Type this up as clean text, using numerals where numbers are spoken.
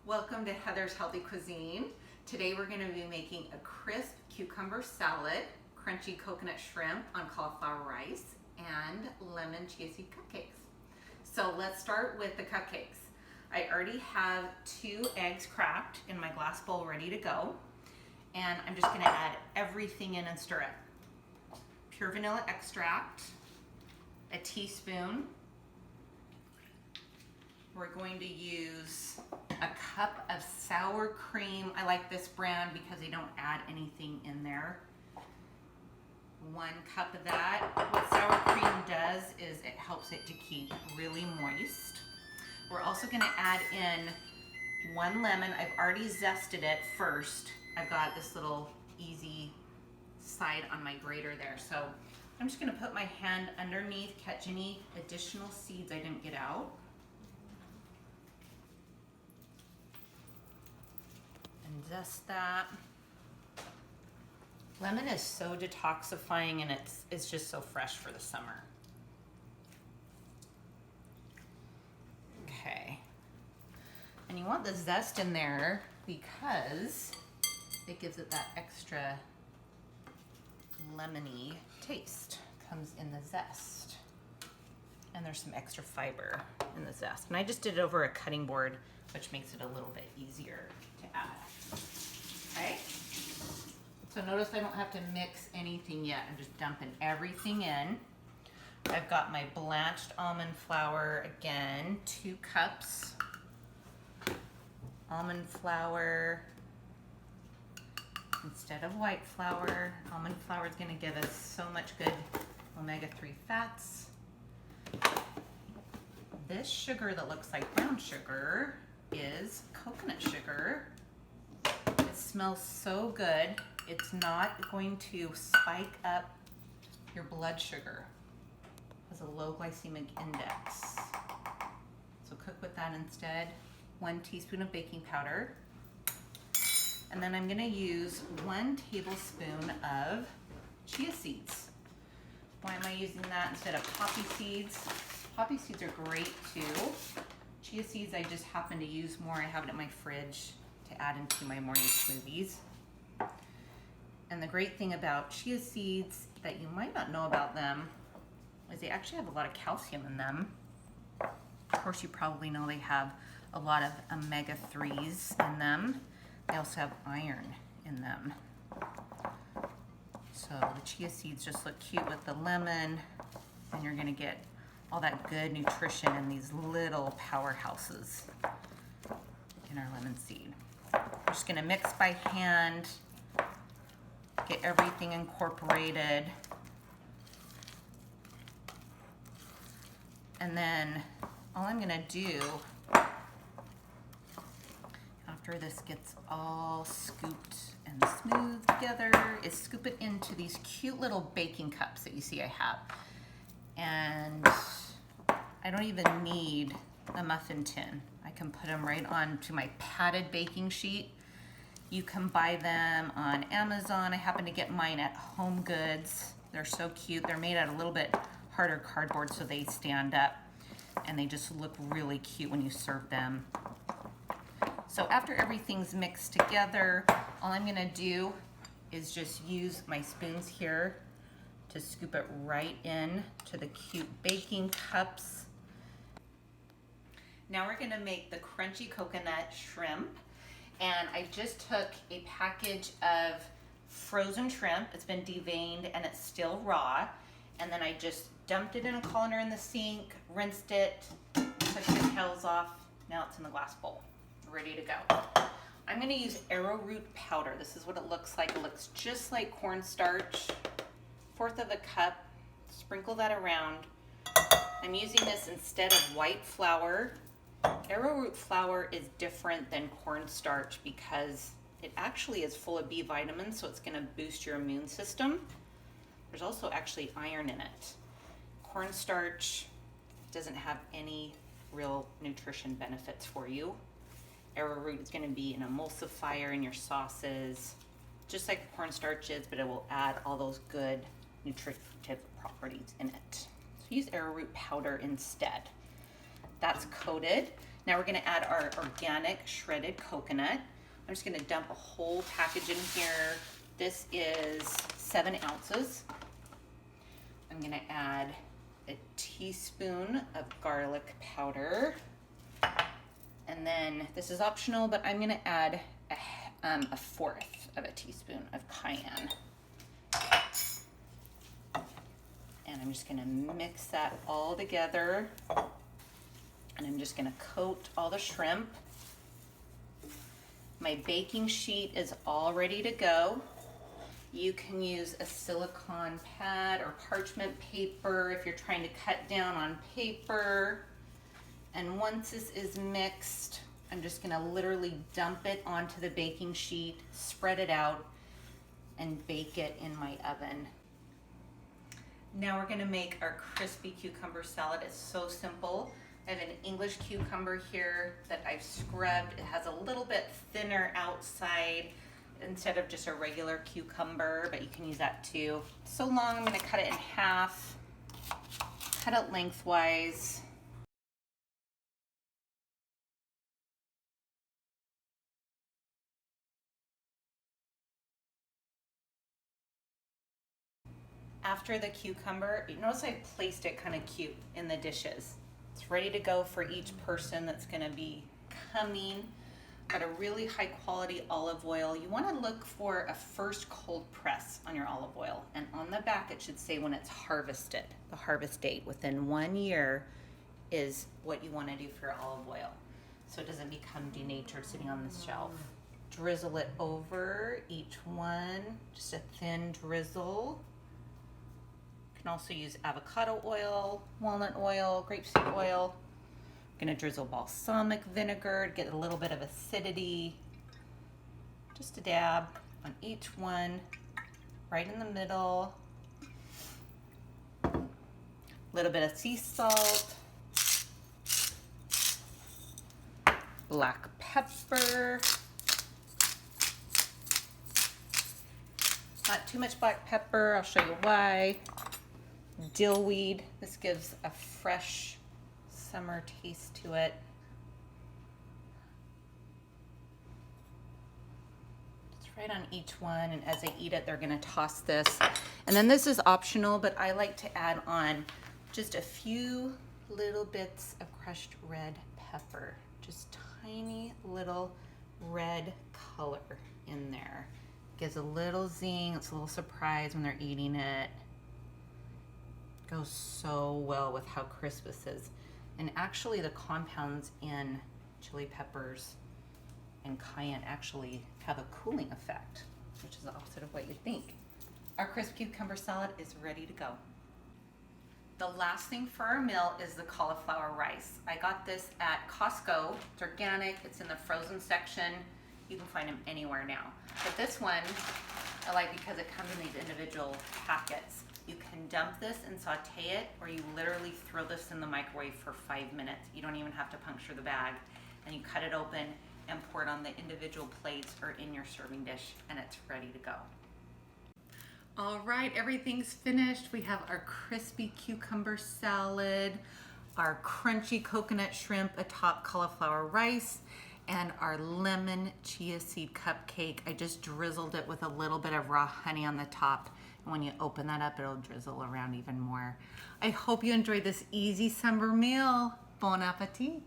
Welcome to Heather's Healthy Cuisine. Today we're going to be making a crisp cucumber salad, crunchy coconut shrimp on cauliflower rice, and lemon chia seed cupcakes. So let's start with the cupcakes. I already have 2 eggs cracked in my glass bowl ready to go. And I'm just going to add everything in and stir it. Pure vanilla extract, a teaspoon. We're going to use a cup of sour cream. I like this brand because they don't add anything in there. 1 cup of that. What sour cream does is it helps it to keep really moist. We're also going to add in 1 lemon. I've already zested it first. I've got this little easy side on my grater there. So I'm just going to put my hand underneath, catch any additional seeds I didn't get out. Zest that. Lemon is so detoxifying and it's just so fresh for the summer. Okay. And you want the zest in there because it gives it that extra lemony taste. Comes in the zest. And there's some extra fiber in the zest. And I just did it over a cutting board, which makes it a little bit easier to add. Okay, so notice I don't have to mix anything yet. I'm just dumping everything in. I've got my blanched almond flour again, 2 cups. Almond flour instead of white flour. Almond flour is going to give us so much good omega-3 fats. This sugar that looks like brown sugar is coconut sugar. It smells so good. It's not going to spike up your blood sugar. It has a low glycemic index. So cook with that instead. 1 teaspoon of baking powder. And then I'm going to use 1 tablespoon of chia seeds. Why am I using that instead of poppy seeds? Poppy seeds are great too. Chia seeds I just happen to use more. I have it in my fridge to add into my morning smoothies. And the great thing about chia seeds that you might not know about them is they actually have a lot of calcium in them. Of course, you probably know they have a lot of omega-3s in them. They also have iron in them. So the chia seeds just look cute with the lemon, and you're gonna get all that good nutrition in these little powerhouses in our lemon seed. We're just gonna mix by hand, get everything incorporated. And then all I'm gonna do after this gets all scooped and smooth together is scoop it into these cute little baking cups that you see I have. And I don't even need a muffin tin. I can put them right onto my padded baking sheet. You can buy them on Amazon. I happen to get mine at Home Goods. They're so cute. They're made out of a little bit harder cardboard so they stand up and they just look really cute when you serve them. So after everything's mixed together, all I'm gonna do is just use my spoons here to scoop it right in to the cute baking cups. Now we're gonna make the crunchy coconut shrimp. And I just took a package of frozen shrimp. It's been deveined and it's still raw. And then I just dumped it in a colander in the sink, rinsed it, took the tails off. Now it's in the glass bowl, ready to go. I'm gonna use arrowroot powder. This is what it looks like. It looks just like cornstarch. 1/4 of a cup, sprinkle that around. I'm using this instead of white flour. Arrowroot flour is different than cornstarch because it actually is full of B vitamins, so it's going to boost your immune system. There's also actually iron in it. Cornstarch doesn't have any real nutrition benefits for you. Arrowroot is going to be an emulsifier in your sauces, just like cornstarch is, but it will add all those good nutritive properties in it. So use arrowroot powder instead. That's coated. Now we're gonna add our organic shredded coconut. I'm just gonna dump a whole package in here. This is 7 ounces. I'm gonna add a teaspoon of garlic powder. And then this is optional, but I'm gonna add a fourth of a teaspoon of cayenne. And I'm just gonna mix that all together. And I'm just gonna coat all the shrimp. My baking sheet is all ready to go. You can use a silicone pad or parchment paper if you're trying to cut down on paper. And once this is mixed, I'm just gonna literally dump it onto the baking sheet, spread it out, and bake it in my oven. Now we're gonna make our crispy cucumber salad. It's so simple. I have an English cucumber here that I've scrubbed. It has a little bit thinner outside instead of just a regular cucumber, but you can use that too. So long, I'm gonna cut it in half, cut it lengthwise. After the cucumber, you notice I placed it kind of cute in the dishes. It's ready to go for each person that's gonna be coming. Got a really high quality olive oil. You wanna look for a first cold press on your olive oil. And on the back, it should say when it's harvested. The harvest date within 1 year is what you wanna do for your olive oil, so it doesn't become denatured sitting on the shelf. Drizzle it over each one, just a thin drizzle. You can also use avocado oil, walnut oil, grapeseed oil. I'm gonna drizzle balsamic vinegar to get a little bit of acidity. Just a dab on each one, right in the middle. A little bit of sea salt, black pepper. Not too much black pepper, I'll show you why. Dill weed, this gives a fresh summer taste to it. It's right on each one, and as they eat it, they're gonna toss this. And then this is optional, but I like to add on just a few little bits of crushed red pepper. Just tiny little red color in there. Gives a little zing, it's a little surprise when they're eating it. Goes so well with how crisp this is. And actually the compounds in chili peppers and cayenne actually have a cooling effect, which is the opposite of what you think. Our crisp cucumber salad is ready to go. The last thing for our meal is the cauliflower rice. I got this at Costco. It's organic, it's in the frozen section. You can find them anywhere now. But this one, I like because it comes in these individual packets. You can dump this and saute it, or you literally throw this in the microwave for 5 minutes. You don't even have to puncture the bag. And you cut it open and pour it on the individual plates or in your serving dish, and it's ready to go. All right, everything's finished. We have our crispy cucumber salad, our crunchy coconut shrimp atop cauliflower rice, and our lemon chia seed cupcake. I just drizzled it with a little bit of raw honey on the top. And when you open that up, it'll drizzle around even more. I hope you enjoyed this easy summer meal. Bon appetit.